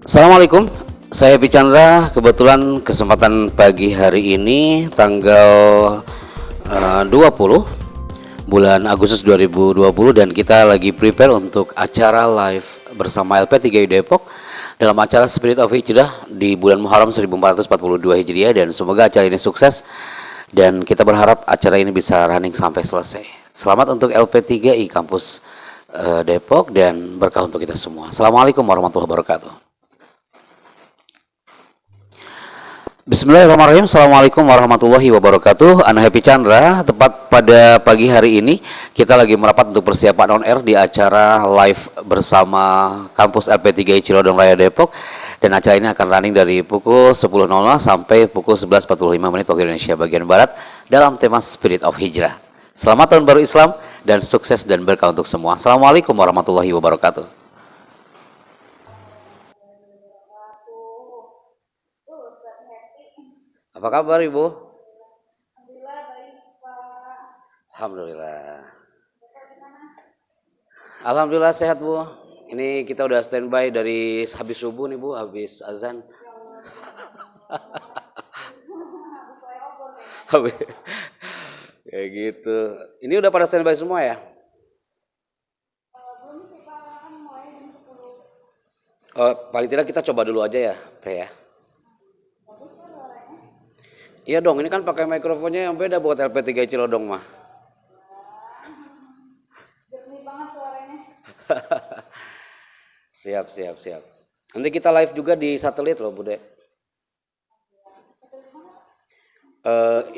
Assalamualaikum, saya Happy Chandra. Kebetulan kesempatan pagi hari ini tanggal 20 bulan Agustus 2020 dan kita lagi prepare untuk acara live bersama LP3I Depok dalam acara Spirit of Hijrah di bulan Muharram 1442 Hijriah, dan semoga acara ini sukses dan kita berharap acara ini bisa running sampai selesai. Selamat untuk LP3I Kampus Depok dan berkah untuk kita semua. Assalamualaikum warahmatullahi wabarakatuh. Bismillahirrahmanirrahim. Assalamualaikum warahmatullahi wabarakatuh. Ana Happy Chandra. Tepat pada pagi hari ini kita lagi merapat untuk persiapan on air di acara live bersama kampus LP3I Cilodong Raya Depok, dan acara ini akan running dari pukul 10.00 sampai pukul 11.45 menit waktu Indonesia bagian Barat dalam tema Spirit of Hijrah. Selamat Tahun Baru Islam dan sukses dan berkah untuk semua. Assalamualaikum warahmatullahi wabarakatuh. Apa kabar Ibu? Alhamdulillah baik Pak. Alhamdulillah. Alhamdulillah sehat Bu. Ini kita udah standby dari habis subuh nih Bu, habis azan. Kayak gitu. Ini udah pada standby semua ya? Belum sih Pak, kan mulai jam 10. Oh, paling tidak kita coba dulu aja ya, Teh ya. Bagus Pak suaranya. Iya dong, ini kan pakai mikrofonnya yang beda buat LP3 Cilodong mah. Jernih banget suaranya. Siap. Nanti kita live juga di satelit loh, Bude.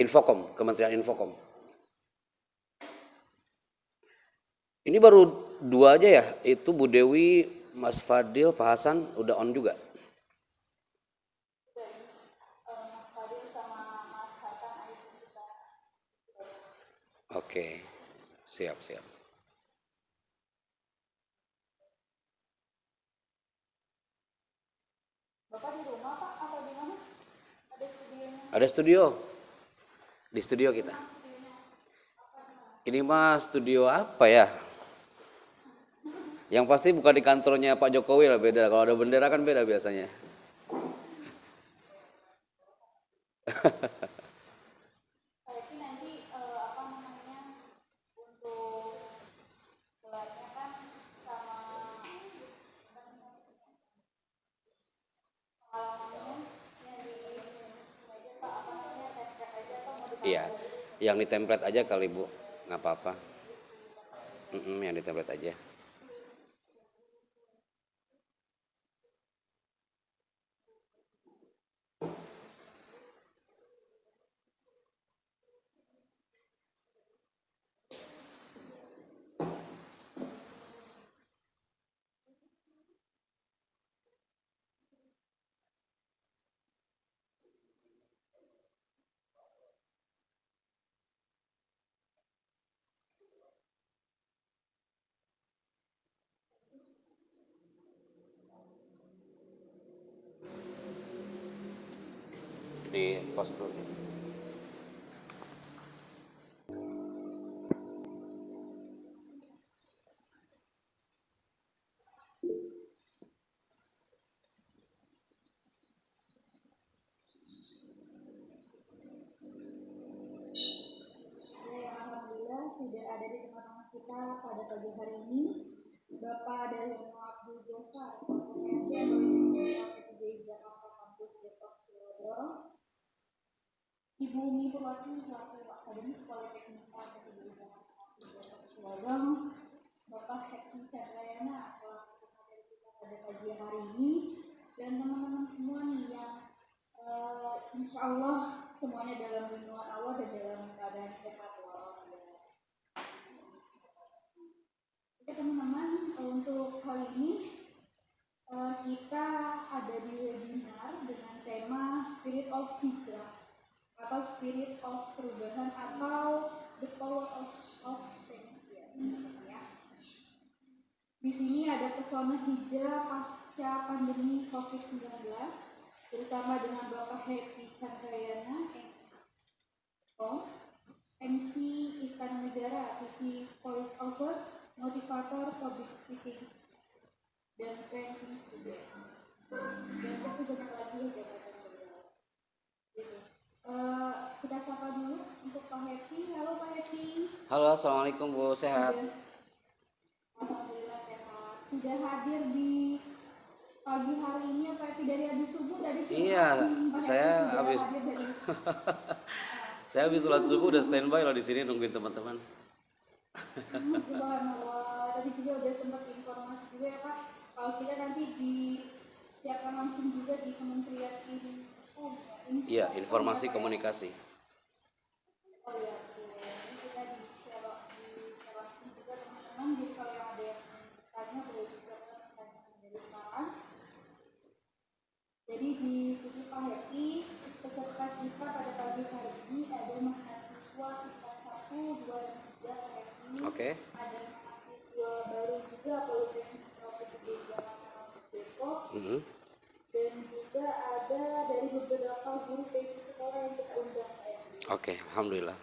Infocom, Kementerian Infocom. Ini baru 2 aja ya, itu Bu Dewi, Mas Fadil, Pak Hasan udah on juga. Mas Fadil sama Mas Hasan ayo kita. Oke, siap. Bapak di rumah Pak atau di mana? Ada studionya? Ada studio, di studio kita. Ini mah studio apa ya? Yang pasti bukan di kantornya Pak Jokowi lah, beda. Kalau ada bendera kan beda biasanya. Tapi nanti apa namanya untuk gelarnya kan sama pengalamannya yang di aja Pak, apa namanya template aja atau mau Iya, ditambah lagi? yang di template aja kali Bu, nggak apa-apa. Yang di template aja. Di post dulu. Alhamdulillah sudah ada di tengah-tengah kita pada pagi hari ini Bapak dari Abdul Jafar, LP3I Jakarta Kampus Depok Cilodong, Ibu Umi Purwati selaku Akademik Politeknik LP3I Jakarta Kampus Depok Cilodong, Bapak Happy Chandra selaku materi kita pada pagi hari ini, dan teman-teman semua nih yang insya Allah semuanya dalam lindungan Allah dan dalam keadaan sehat walafiat. Oke teman-teman, untuk kali ini kita ada di webinar dengan tema Spirit of Hijrah atau Spirit of Perubahan atau The Power of Change ya. Di sini ada pesona hijrah pasca pandemi COVID-19 bersama dengan Bapak Happy Chandra, MC Istana Negara, TV Voice Over, motivator, public speaking dan training juga. Dan pasti banyak lagi ya jabatan beliau. Gitu. Kita sapa dulu untuk Pak Happy. Halo Pak Happy. Halo, assalamualaikum Bu, sehat? Alhamdulillah sehat. Sudah hadir di pagi hari ini ya Pak Happy dari habis subuh tadi. Iya, saya habis saya habis sholat subuh udah standby loh di sini nungguin teman-teman. Subhanallah, tadi juga udah sempat informasi juga ya Pak. Kalau kita nanti disiapkan langsung juga di Kementerian Iya, informasi komunikasi. Oh iya, ini kita di-share langsung juga teman-teman. Jadi kalau yang ada yang tanya boleh juga pertanyaan dari sekarang. Jadi di sini Pak Happy, peserta kita pada pagi hari ini ada mahasiswa tingkat 1, 2, dan 3 Pak Happy. Oke. Ada mahasiswa baru juga Politeknik LP3 Jakarta Depok. Dan juga ada dari beberapa guru basic sekolah yang kita undang Pak Happy. Oke, alhamdulillah.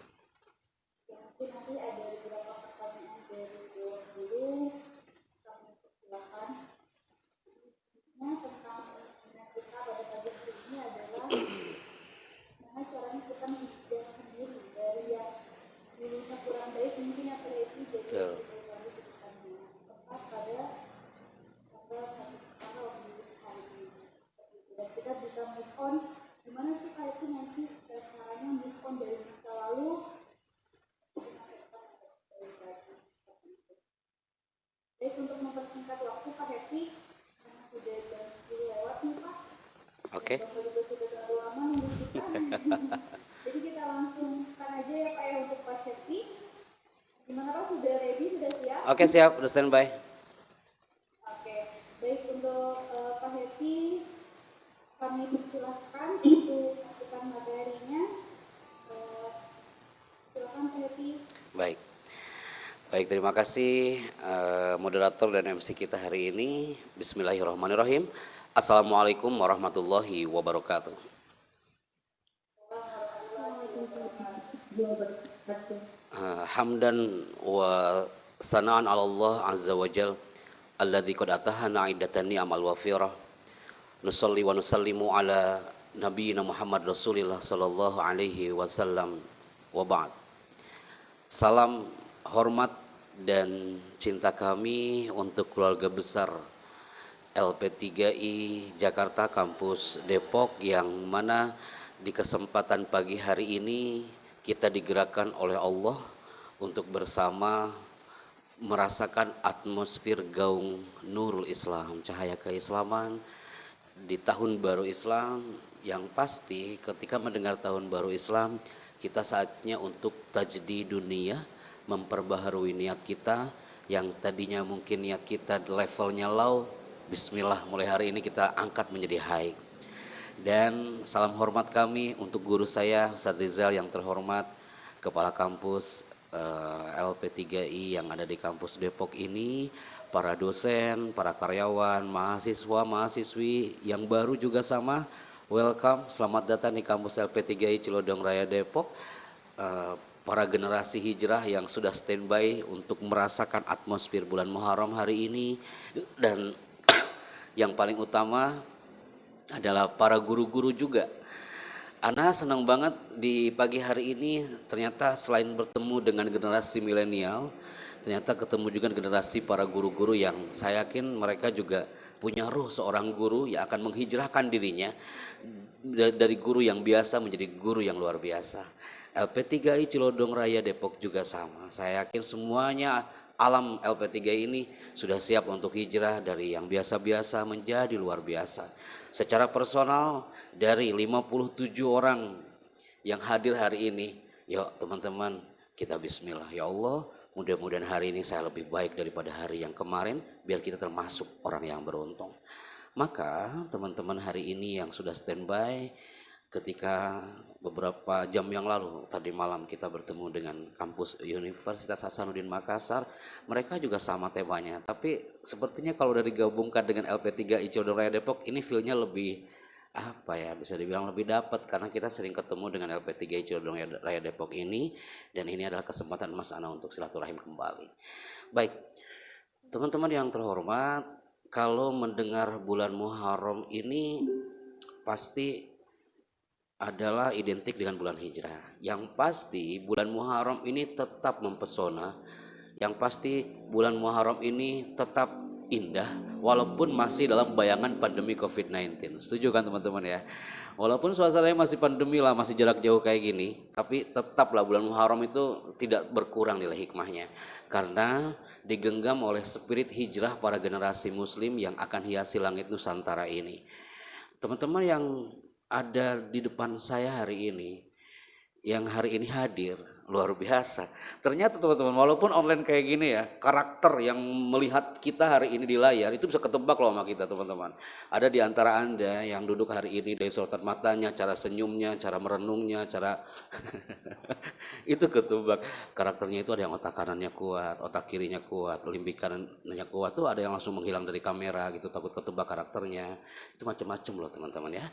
Mungkin nanti ada beberapa pertanyaan dari Dewan Guru, kami persilakan. Nah, tentang seminar kita pada pagi hari ini adalah gimana caranya kita menghidupkan diri dari yang dulunya kurang baik mungkin yang terjadi jadi lebih baik ke depannya. Tepat pada tanggal 1 September hari ini. Dan kita bisa move on. Gimana sih Pak itu nanti caranya move on dari masa lalu? Baik, untuk mempersingkat waktu Pak Happy, karena sudah jam 10 lewat nih Pak. Oke. Bapak juga sudah terlalu lama nunggu kita. Jadi kita langsung kan aja ya Pak ya untuk Pak Happy. Gimana Pak, sudah ready, sudah siap? Oke, siap, udah standby. Oke, baik untuk Pak Happy, kami persilahkan untuk melakukan materinya. Silakan Pak Happy. Baik. Baik, terima kasih moderator dan MC kita hari ini. Bismillahirrahmanirrahim. Assalamualaikum warahmatullahi wabarakatuh. Hamdan wa sana'an ala Allah azza wa jal alladzi qad atahana iddatan ni'amal wafirah. Nusalli wa nusallimu ala nabiyyina Muhammad Rasulillah sallallahu alaihi wasallam wa ba'd. Salam hormat dan cinta kami untuk keluarga besar LP3I Jakarta Kampus Depok, yang mana di kesempatan pagi hari ini kita digerakkan oleh Allah untuk bersama merasakan atmosfer gaung Nurul Islam, cahaya keislaman di tahun baru Islam. Yang pasti ketika mendengar tahun baru Islam, kita saatnya untuk tajdid dunia, memperbaharui niat kita yang tadinya mungkin niat kita levelnya low. Bismillah, mulai hari ini kita angkat menjadi high. Dan salam hormat kami untuk guru saya Ustadz Rizal yang terhormat, Kepala Kampus LP3I yang ada di Kampus Depok ini, para dosen, para karyawan, mahasiswa, mahasiswi yang baru juga sama. Welcome, selamat datang di Kampus LP3I Cilodong Raya Depok. Para generasi hijrah yang sudah standby untuk merasakan atmosfer bulan Muharram hari ini. Dan yang paling utama adalah para guru-guru juga. Ana senang banget di pagi hari ini ternyata selain bertemu dengan generasi milenial, ternyata ketemu juga generasi para guru-guru yang saya yakin mereka juga punya ruh seorang guru yang akan menghijrahkan dirinya dari guru yang biasa menjadi guru yang luar biasa. LP3I Cilodong Raya Depok juga sama. Saya yakin semuanya alam LP3I ini sudah siap untuk hijrah dari yang biasa-biasa menjadi luar biasa. Secara personal, dari 57 orang yang hadir hari ini, yuk teman-teman kita bismillah. Ya Allah, mudah-mudahan hari ini saya lebih baik daripada hari yang kemarin, biar kita termasuk orang yang beruntung. Maka teman-teman hari ini yang sudah standby, ketika beberapa jam yang lalu tadi malam kita bertemu dengan kampus Universitas Hasanuddin Makassar, mereka juga sama temanya. Tapi sepertinya kalau dari gabungkan dengan LP3I Cilodong Raya Depok, ini feel-nya lebih apa ya, bisa dibilang lebih dapat karena kita sering ketemu dengan LP3I Cilodong Raya Depok ini, dan ini adalah kesempatan Mas Ana untuk silaturahim kembali. Baik. Teman-teman yang terhormat, kalau mendengar bulan Muharram ini pasti adalah identik dengan bulan Hijrah. Yang pasti bulan Muharram ini tetap mempesona. Yang pasti bulan Muharram ini tetap indah walaupun masih dalam bayangan pandemi COVID-19. Setuju kan teman-teman ya? Walaupun suasananya masih pandemi lah, masih jarak jauh kayak gini, tapi tetaplah bulan Muharram itu tidak berkurang nilai hikmahnya. Karena digenggam oleh spirit hijrah para generasi muslim yang akan hiasi langit Nusantara ini. Teman-teman yang ada di depan saya hari ini, yang hari ini hadir, luar biasa. Ternyata teman-teman, walaupun online kayak gini ya, karakter yang melihat kita hari ini di layar itu bisa ketebak loh sama kita teman-teman. Ada di antara Anda yang duduk hari ini dari sorotan matanya, cara senyumnya, cara merenungnya, cara itu ketebak. Karakternya itu ada yang otak kanannya kuat, otak kirinya kuat, limbik kanannya kuat tuh ada yang langsung menghilang dari kamera gitu, takut ketebak karakternya. Itu macam-macam loh teman-teman ya.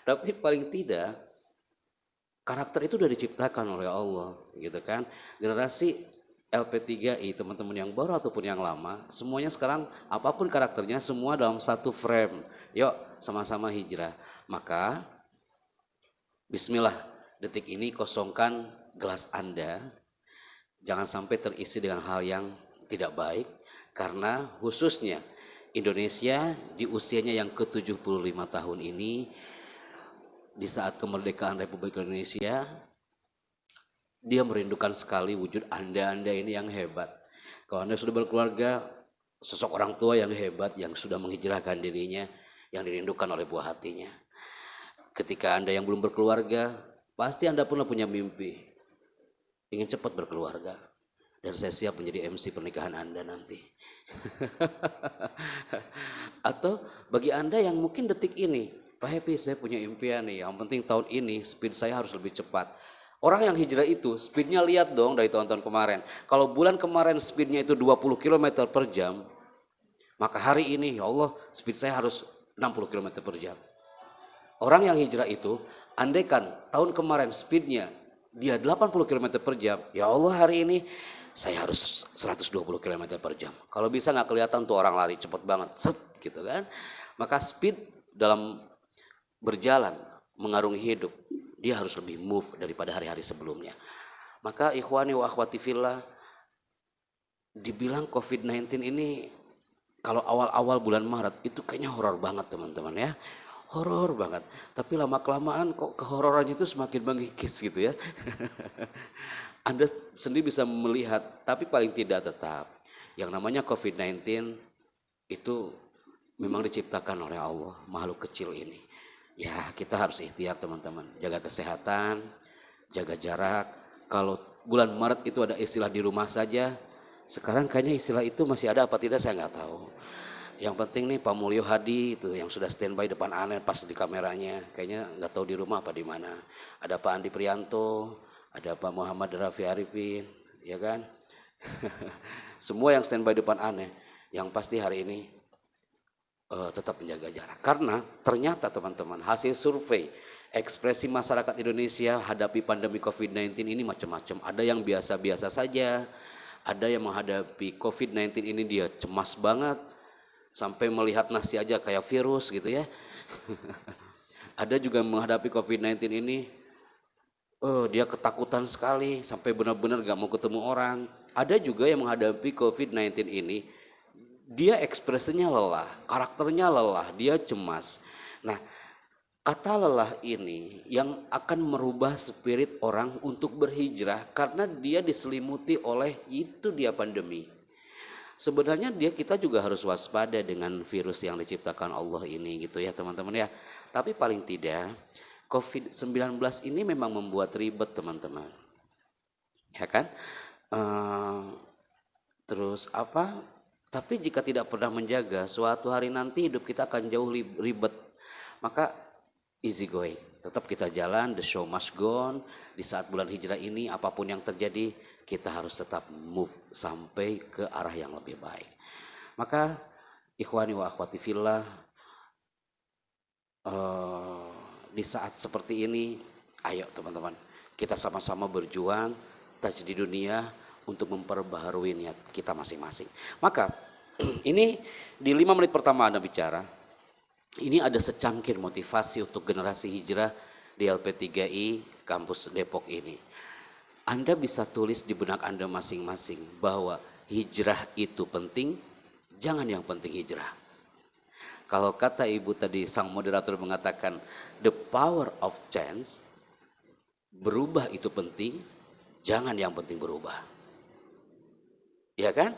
Tapi paling tidak karakter itu sudah diciptakan oleh Allah gitu kan. Generasi LP3I teman-teman yang baru ataupun yang lama, semuanya sekarang apapun karakternya semua dalam satu frame. Yuk sama-sama hijrah. Maka bismillah, detik ini kosongkan gelas Anda. Jangan sampai terisi dengan hal yang tidak baik, karena khususnya Indonesia di usianya yang ke-75 tahun ini, di saat kemerdekaan Republik Indonesia, dia merindukan sekali wujud Anda ini yang hebat. Kalau Anda sudah berkeluarga, sosok orang tua yang hebat, yang sudah menghijrahkan dirinya, yang dirindukan oleh buah hatinya. Ketika Anda yang belum berkeluarga, pasti Anda pernah punya mimpi, ingin cepat berkeluarga. Dan saya siap menjadi MC pernikahan Anda nanti. Atau bagi Anda yang mungkin detik ini, Pak Happy, saya punya impian nih, yang penting tahun ini speed saya harus lebih cepat. Orang yang hijrah itu speednya lihat dong dari tahun-tahun kemarin. Kalau bulan kemarin speednya itu 20 km per jam, maka hari ini ya Allah speed saya harus 60 km per jam. Orang yang hijrah itu, andaikan tahun kemarin speednya dia 80 km per jam, ya Allah hari ini saya harus 120 km per jam. Kalau bisa nggak kelihatan tuh orang lari cepet banget, set gitu kan. Maka speed dalam berjalan, mengarungi hidup, dia harus lebih move daripada hari-hari sebelumnya. Maka ikhwani wa akhwati fillah, dibilang COVID-19 ini kalau awal-awal bulan Maret itu kayaknya horor banget teman-teman ya. Horor banget. Tapi lama-kelamaan kok kehororannya itu semakin mengikis gitu ya. Anda sendiri bisa melihat, tapi paling tidak tetap yang namanya COVID-19 itu memang diciptakan oleh Allah, makhluk kecil ini. Ya, kita harus ikhtiar teman-teman, jaga kesehatan, jaga jarak. Kalau bulan Maret itu ada istilah di rumah saja, sekarang kayaknya istilah itu masih ada apa tidak saya nggak tahu. Yang penting nih Pak Mulyo Hadi itu yang sudah standby depan Ane pas di kameranya, kayaknya nggak tahu di rumah apa di mana. Ada Pak Andi Prianto, ada Pak Muhammad Rafi Arifin, ya kan? Semua yang standby depan Ane, yang pasti hari ini tetap menjaga jarak. Karena ternyata teman-teman hasil survei ekspresi masyarakat Indonesia hadapi pandemi COVID-19 ini macam-macam. Ada yang biasa-biasa saja, ada yang menghadapi COVID-19 ini dia cemas banget, sampai melihat nasi aja kayak virus gitu ya. Ada juga menghadapi COVID-19 ini, dia ketakutan sekali, sampai benar-benar gak mau ketemu orang. Ada juga yang menghadapi COVID-19 ini, dia ekspresinya lelah, karakternya lelah, dia cemas. Nah, kata lelah ini yang akan merubah spirit orang untuk berhijrah karena dia diselimuti oleh itu dia pandemi. Sebenarnya kita juga harus waspada dengan virus yang diciptakan Allah ini gitu ya teman-teman ya. Tapi paling tidak COVID-19 ini memang membuat ribet teman-teman. Ya kan? Terus apa? Tapi jika tidak pernah menjaga, suatu hari nanti hidup kita akan jauh ribet. Maka easy going. Tetap kita jalan, the show must go on. Di saat bulan hijrah ini, apapun yang terjadi, kita harus tetap move sampai ke arah yang lebih baik. Maka ikhwani wa akhwati fillah, di saat seperti ini, ayo teman-teman, kita sama-sama berjuang, tajdid dunia, untuk memperbaharui niat kita masing-masing. Maka ini di 5 menit pertama Anda bicara, ini ada secangkir motivasi untuk generasi hijrah di LP3I kampus Depok ini. Anda bisa tulis di benak Anda masing-masing bahwa hijrah itu penting, jangan yang penting hijrah. Kalau kata ibu tadi, sang moderator mengatakan the power of change, berubah itu penting, jangan yang penting berubah. Ya kan?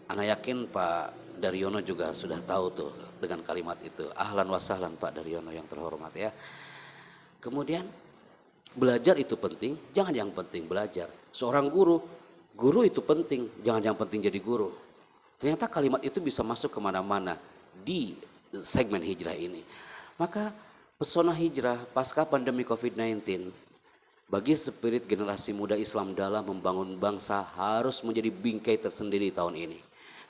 Ana yakin Pak Daryono juga sudah tahu tuh dengan kalimat itu. Ahlan wa sahlan Pak Daryono yang terhormat ya. Kemudian belajar itu penting, jangan yang penting belajar. Seorang guru itu penting, jangan yang penting jadi guru. Ternyata kalimat itu bisa masuk kemana-mana di segmen hijrah ini. Maka pesona hijrah pasca pandemi COVID-19 bagi spirit generasi muda Islam dalam membangun bangsa harus menjadi bingkai tersendiri tahun ini.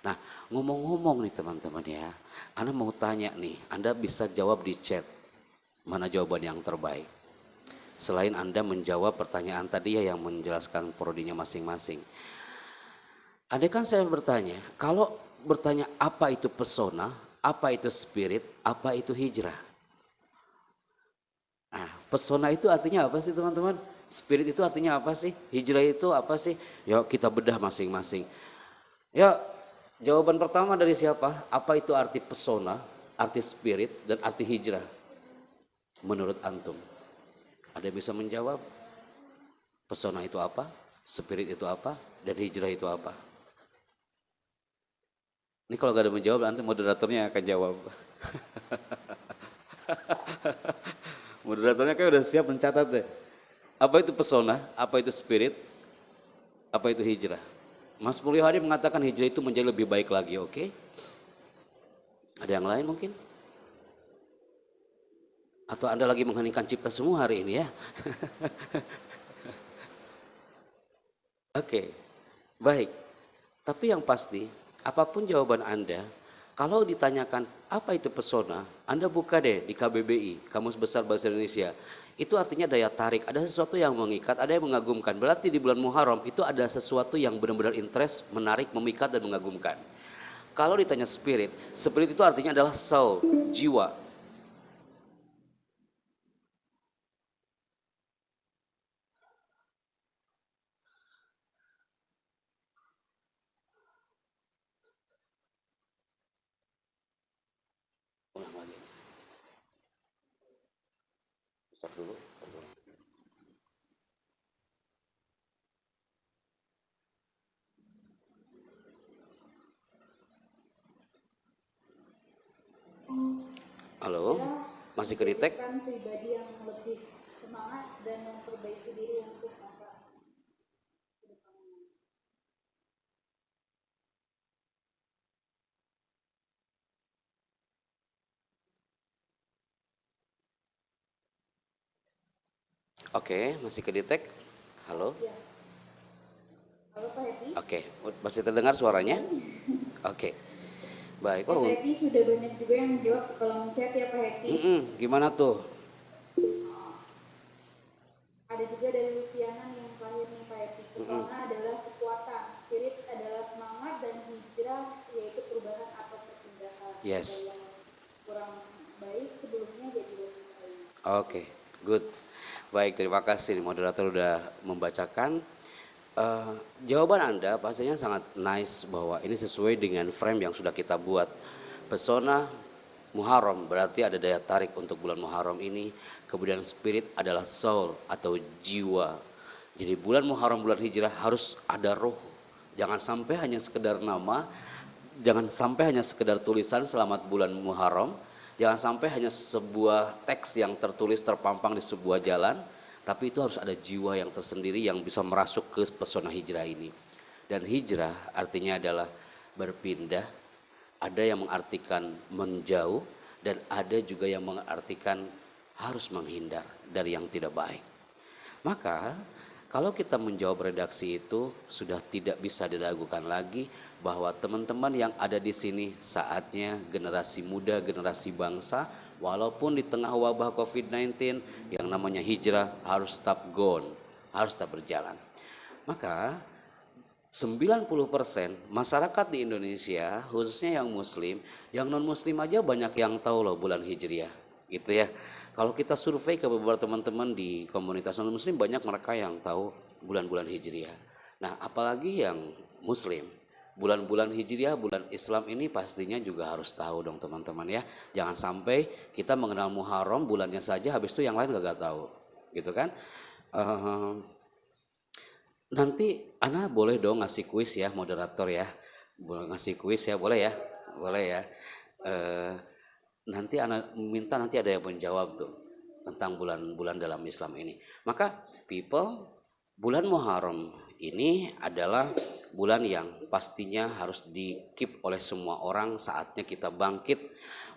Nah, ngomong-ngomong nih teman-teman ya, Anda mau tanya nih, Anda bisa jawab di chat mana jawaban yang terbaik. Selain Anda menjawab pertanyaan tadi ya yang menjelaskan prodinya masing-masing. Andai kan saya bertanya, kalau bertanya apa itu pesona, apa itu spirit, apa itu hijrah? Nah, pesona itu artinya apa sih teman-teman? Spirit itu artinya apa sih? Hijrah itu apa sih? Yuk kita bedah masing-masing. Ya, jawaban pertama dari siapa? Apa itu arti pesona, arti spirit, dan arti hijrah? Menurut antum. Ada yang bisa menjawab? Pesona itu apa? Spirit itu apa? Dan hijrah itu apa? Ini kalau gak ada menjawab, nanti moderatornya akan jawab. Moderatornya kayak udah siap mencatat deh. Apa itu pesona? Apa itu spirit? Apa itu hijrah? Mas Mulyo Hadi mengatakan hijrah itu menjadi lebih baik lagi, oke? Ada yang lain mungkin? Atau Anda lagi mengheningkan cipta semua hari ini ya? Oke, baik. Tapi yang pasti, apapun jawaban Anda, kalau ditanyakan apa itu pesona, Anda buka deh di KBBI, Kamus Besar Bahasa Indonesia. Itu artinya daya tarik, ada sesuatu yang mengikat, ada yang mengagumkan. Berarti di bulan Muharram itu ada sesuatu yang benar-benar interest, menarik, memikat dan mengagumkan. Kalau ditanya spirit, spirit itu artinya adalah soul, jiwa. Ulang lagi. Stop dulu. Halo, masih kedetek? Kan pribadi yang lebih semangat dan memperbaiki diri untuk masa depannya. Oke, masih kedetek? Halo? Ya. Halo Pak Hedi. Oke, masih terdengar suaranya? Oke, baik. Pak Oh, Hedi sudah banyak juga yang menjawab ke kolom chat ya Pak Hedi. gimana tuh? Ada juga dari Luciana yang terakhir nih Pak Hedi. Pesona adalah kekuatan, spirit adalah semangat, dan hijrah yaitu perubahan atau perpindahan. Yes. Dari yang kurang baik sebelumnya jadi lebih baik. Oke, good. Baik, terima kasih moderator udah membacakan. Jawaban Anda pastinya sangat nice bahwa ini sesuai dengan frame yang sudah kita buat. Pesona Muharram berarti ada daya tarik untuk bulan Muharram ini. Kemudian spirit adalah soul atau jiwa. Jadi bulan Muharram, bulan hijrah harus ada roh. Jangan sampai hanya sekedar nama, jangan sampai hanya sekedar tulisan selamat bulan Muharram. Jangan sampai hanya sebuah teks yang tertulis terpampang di sebuah jalan, tapi itu harus ada jiwa yang tersendiri yang bisa merasuk ke pesona hijrah ini. Dan hijrah artinya adalah berpindah, ada yang mengartikan menjauh, dan ada juga yang mengartikan harus menghindar dari yang tidak baik. Maka kalau kita menjawab redaksi itu sudah tidak bisa diragukan lagi bahwa teman-teman yang ada di sini saatnya generasi muda, generasi bangsa, walaupun di tengah wabah COVID-19 yang namanya hijrah harus tetap gone, harus tetap berjalan. Maka 90% masyarakat di Indonesia, khususnya yang muslim, yang non muslim aja banyak yang tahu loh bulan Hijriah, gitu ya. Kalau kita survei ke beberapa teman-teman di komunitas non muslim, banyak mereka yang tahu bulan-bulan Hijriah. Nah, apalagi yang muslim, bulan-bulan Hijriah, bulan Islam ini pastinya juga harus tahu dong teman-teman ya. Jangan sampai kita mengenal Muharram bulannya saja, habis itu yang lain gak tahu, gitu kan. Eh, Nanti Ana boleh dong ngasih kuis ya, moderator ya. Boleh ngasih kuis ya, boleh ya? Boleh ya. Eh, Nanti Ana minta nanti ada yang menjawab tuh tentang bulan-bulan dalam Islam ini. Maka people, bulan Muharram ini adalah bulan yang pastinya harus di-keep oleh semua orang. Saatnya kita bangkit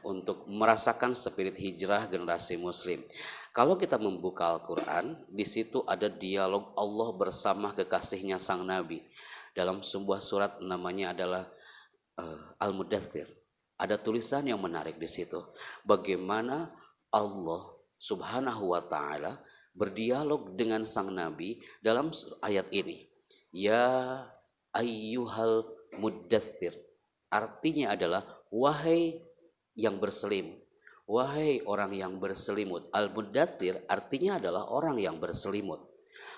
untuk merasakan spirit hijrah generasi muslim. Kalau kita membuka Al-Quran, di situ ada dialog Allah bersama kekasihnya sang Nabi. Dalam sebuah surat namanya adalah Al-Mudaththir. Ada tulisan yang menarik di situ. Bagaimana Allah Subhanahu wa taala berdialog dengan sang Nabi dalam ayat ini. Ya ayyuhal mudaththir. Artinya adalah wahai yang berselimut. Wahai orang yang berselimut. Al-Mudaththir artinya adalah orang yang berselimut.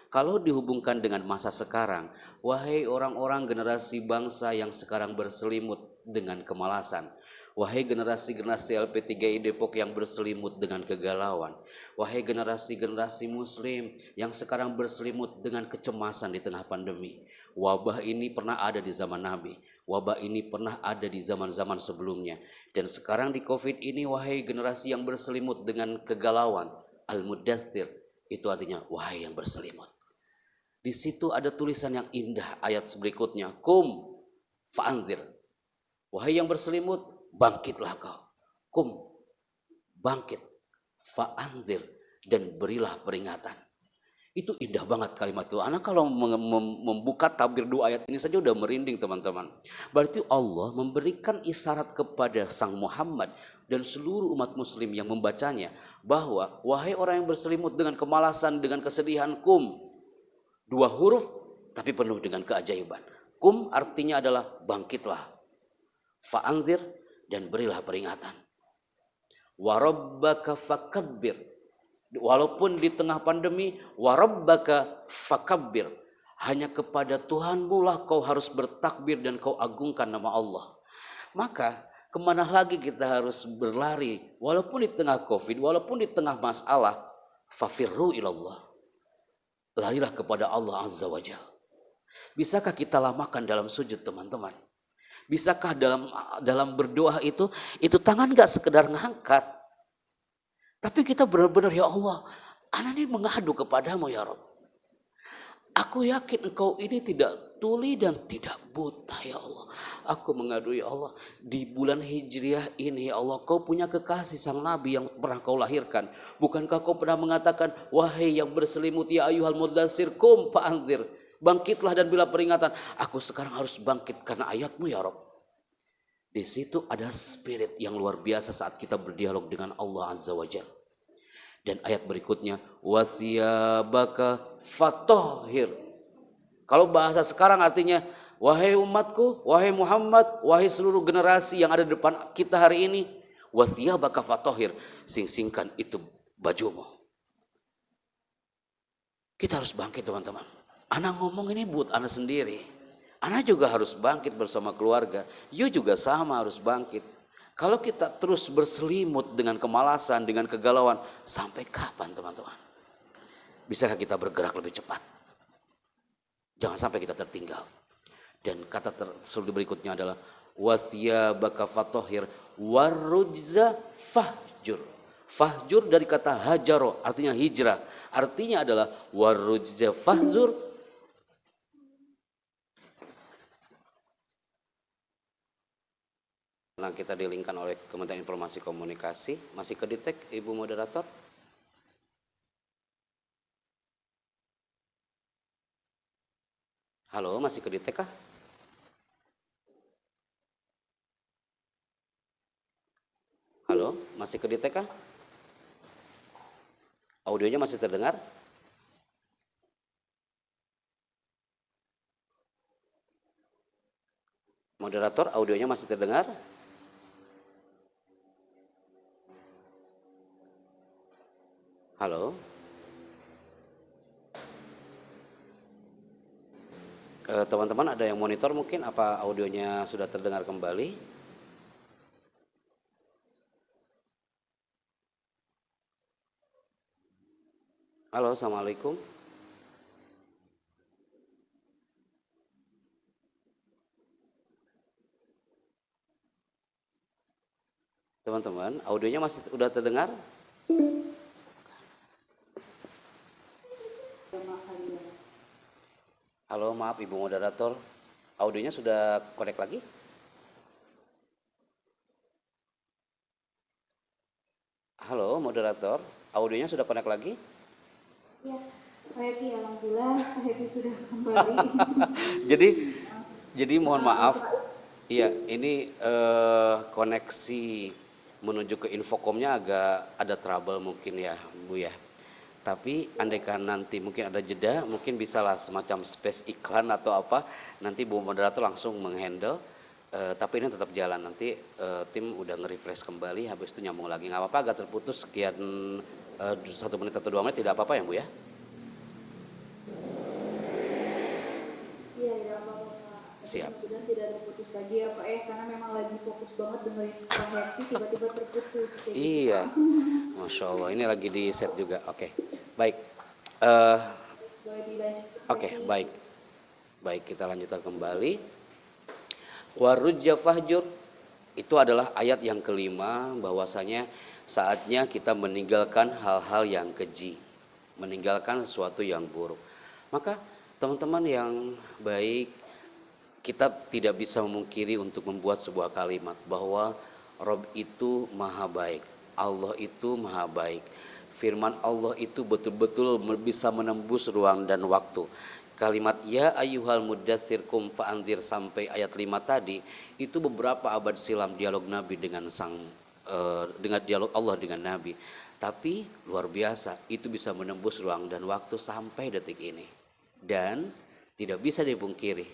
Kalau dihubungkan dengan masa sekarang, wahai orang-orang generasi bangsa yang sekarang berselimut dengan kemalasan. Wahai generasi-generasi LP3I Depok yang berselimut dengan kegalauan. Wahai generasi-generasi muslim yang sekarang berselimut dengan kecemasan di tengah pandemi. Wabah ini pernah ada di zaman Nabi. Wabah ini pernah ada di zaman-zaman sebelumnya. Dan sekarang di COVID ini, wahai generasi yang berselimut dengan kegalauan. Al-Mudaththir, itu artinya wahai yang berselimut. Di situ ada tulisan yang indah ayat berikutnya. Kum fa'anzir. Wahai yang berselimut, bangkitlah kau. Kum, bangkit. Fa'anzir, dan berilah peringatan. Itu indah banget kalimat itu. Anak kalau membuka tabir dua ayat ini saja udah merinding teman-teman. Berarti Allah memberikan isyarat kepada sang Muhammad dan seluruh umat muslim yang membacanya. Bahwa wahai orang yang berselimut dengan kemalasan, dengan kesedihan, kum. Dua huruf tapi penuh dengan keajaiban. Kum artinya adalah bangkitlah. Fa'anzir, dan berilah peringatan. Warabbaka fakabbir. Walaupun di tengah pandemi, warabbaka fakabbir. Hanya kepada Tuhanmu lah kau harus bertakbir dan kau agungkan nama Allah. Maka kemana lagi kita harus berlari? Walaupun di tengah COVID, walaupun di tengah masalah, fafirru ilallah. Larilah kepada Allah Azza wa Jalla. Bisakah kita lamakan dalam sujud teman-teman? Bisakah dalam berdoa itu tangan gak sekedar ngangkat. Tapi kita benar-benar, ya Allah, anak ini mengadu kepadamu ya Rabb. Aku yakin engkau ini tidak tuli dan tidak buta ya Allah. Aku mengadu ya Allah. Di bulan Hijriah ini ya Allah, kau punya kekasih sang Nabi yang pernah kau lahirkan. Bukankah kau pernah mengatakan, wahai yang berselimut ya ayyuhal mudaththir kum fa'anzir. Bangkitlah dan bila peringatan. Aku sekarang harus bangkit karena ayatmu ya Rabb. Di situ ada spirit yang luar biasa saat kita berdialog dengan Allah Azza wa Jalla. Dan ayat berikutnya, wasiyabaka fatahhir. Kalau bahasa sekarang artinya, wahai umatku, wahai Muhammad, wahai seluruh generasi yang ada di depan kita hari ini, wasiyabaka fatahhir, sing-singkan itu bajumu. Kita harus bangkit teman-teman. Anak ngomong ini buat anak sendiri. Anak juga harus bangkit bersama keluarga. You juga sama harus bangkit. Kalau kita terus berselimut dengan kemalasan, dengan kegalauan, sampai kapan teman-teman? Bisakah kita bergerak lebih cepat? Jangan sampai kita tertinggal. Dan kata berikutnya adalah wasiyabaka fatahhir warujza fahjur. Fahjur dari kata hajaro, artinya hijrah. Artinya adalah warujza fahjur. Nah, kita dilingkan oleh Kementerian Informasi Komunikasi. Masih kedetek Ibu Moderator? Halo, masih kedetek kah? Halo, masih kedetek kah? Audionya masih terdengar? Moderator, audionya masih terdengar? Halo? Teman-teman ada yang monitor mungkin apa audionya sudah terdengar kembali? Halo, assalamualaikum. Teman-teman, audionya masih udah terdengar? Halo, maaf Ibu Moderator, audionya sudah connect lagi? Halo, Moderator, audionya sudah connect lagi? Ya, Pak Happy, alhamdulillah Pak Happy sudah kembali. Jadi mohon maaf, iya ini koneksi menuju ke Infocomnya agak ada trouble mungkin ya Bu ya. Tapi andaikan nanti mungkin ada jeda, mungkin bisalah semacam space iklan atau apa, nanti Bu Moderator langsung menghandle. Tapi ini tetap jalan, nanti tim udah nge-refresh kembali, habis itu nyambung lagi. Nggak apa-apa, agak terputus sekian 1 menit atau 2 menit, tidak apa-apa ya Bu ya? Iya, ya apa-apa Pak. Siap. Mudah-mudahan tidak ada putus lagi ya Pak ya, karena memang lagi fokus banget dengerin Pak Happy, tiba-tiba terputus. Iya, Masya Allah, ini lagi di set juga. Oke, baik. Boleh dilanjutkan. Oke, baik. Baik, kita lanjutkan kembali. Warujja fahjur, itu adalah ayat yang kelima, bahwasanya saatnya kita meninggalkan hal-hal yang keji, meninggalkan sesuatu yang buruk. Maka teman-teman yang baik, kita tidak bisa memungkiri untuk membuat sebuah kalimat bahwa Rob itu maha baik, Allah itu maha baik. Firman Allah itu betul-betul bisa menembus ruang dan waktu. Kalimat ya ayyuhal muddatsir kum fa'anzir sampai ayat 5 tadi itu beberapa abad silam dialog Nabi dengan dengan dialog Allah dengan Nabi. Tapi luar biasa, itu bisa menembus ruang dan waktu sampai detik ini. Dan tidak bisa dipungkiri,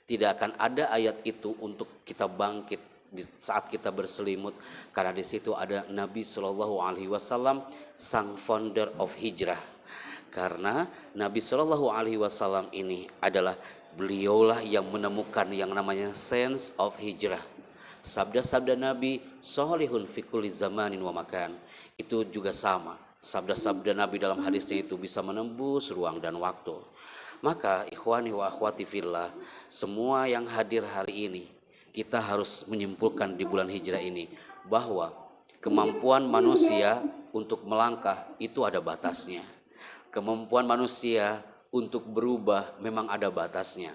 tidak akan ada ayat itu untuk kita bangkit di saat kita berselimut, karena di situ ada Nabi Shallallahu Alaihi Wasallam, sang founder of hijrah. Karena Nabi Shallallahu Alaihi Wasallam ini adalah beliaulah yang menemukan yang namanya sense of hijrah. Sabda-sabda Nabi solihun fi kulli zamanin wa makan, itu juga sama. Sabda-sabda Nabi dalam hadisnya itu bisa menembus ruang dan waktu. Maka ikhwani wa akhwati fillah, semua yang hadir hari ini, kita harus menyimpulkan di bulan hijrah ini bahwa kemampuan manusia untuk melangkah itu ada batasnya. Kemampuan manusia untuk berubah memang ada batasnya.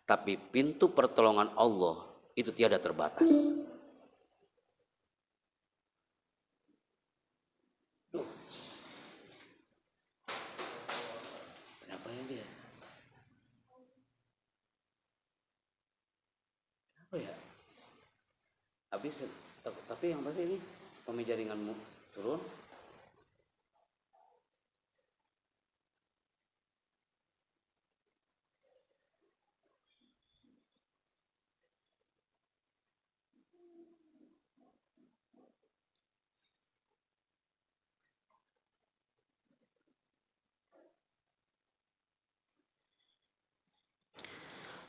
Tapi pintu pertolongan Allah itu tiada terbatas. Kenapa ya? Apa ya? Habis, tapi yang pasti ini pemeja ringanmu turun.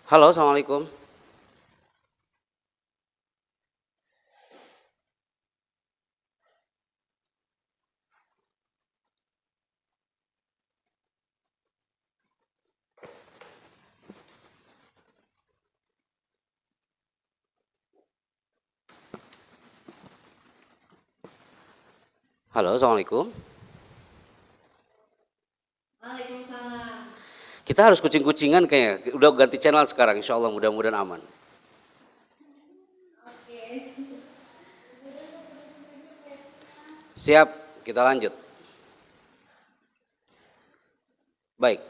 Halo, assalamualaikum. Halo, assalamualaikum. Waalaikumsalam. Kita harus kucing-kucingan kayaknya. Udah ganti channel sekarang, insya Allah mudah-mudahan aman. Oke. Siap, kita lanjut. Baik,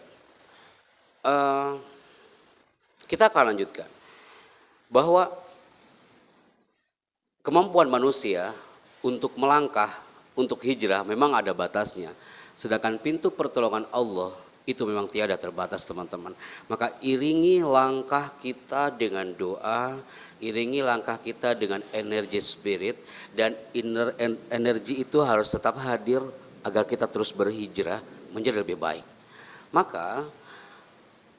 kita akan lanjutkan bahwa kemampuan manusia untuk melangkah, untuk hijrah memang ada batasnya. Sedangkan pintu pertolongan Allah itu memang tiada terbatas teman-teman. Maka iringi langkah kita dengan doa, iringi langkah kita dengan energi spirit, dan energi itu harus tetap hadir agar kita terus berhijrah menjadi lebih baik. Maka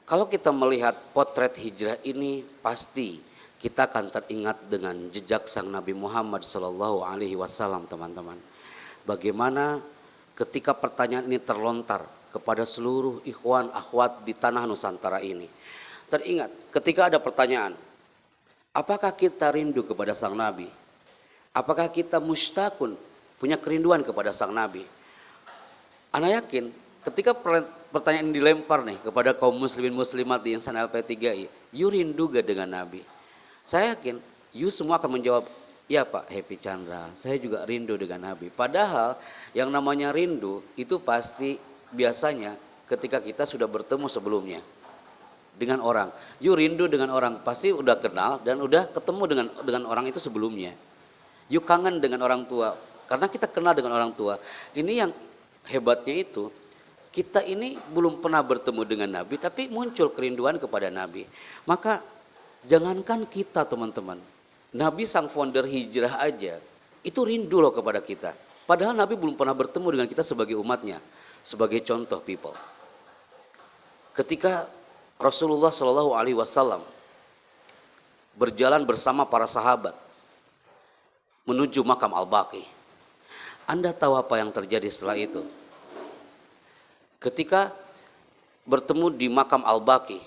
kalau kita melihat potret hijrah ini, pasti kita akan teringat dengan jejak sang Nabi Muhammad SAW, teman-teman. Bagaimana ketika pertanyaan ini terlontar kepada seluruh ikhwan akhwat di tanah Nusantara ini. Teringat ketika ada pertanyaan, apakah kita rindu kepada sang Nabi? Apakah kita mustakun, punya kerinduan kepada sang Nabi? Ana yakin ketika pertanyaan ini dilempar nih kepada kaum muslimin muslimat di insan LP3I, you rindu gak dengan Nabi? Saya yakin you semua akan menjawab, ya Pak Happy Chandra, saya juga rindu dengan Nabi. Padahal yang namanya rindu itu pasti biasanya ketika kita sudah bertemu sebelumnya dengan orang. You rindu dengan orang, pasti udah kenal dan udah ketemu dengan orang itu sebelumnya. You kangen dengan orang tua, karena kita kenal dengan orang tua. Ini yang hebatnya itu, kita ini belum pernah bertemu dengan Nabi, tapi muncul kerinduan kepada Nabi. Maka jangankan kita teman-teman, Nabi sang founder hijrah aja, itu rindu loh kepada kita. Padahal Nabi belum pernah bertemu dengan kita sebagai umatnya. Sebagai contoh people, ketika Rasulullah SAW berjalan bersama para sahabat menuju makam Al-Baqi, Anda tahu apa yang terjadi setelah itu? Ketika bertemu di makam Al-Baqi,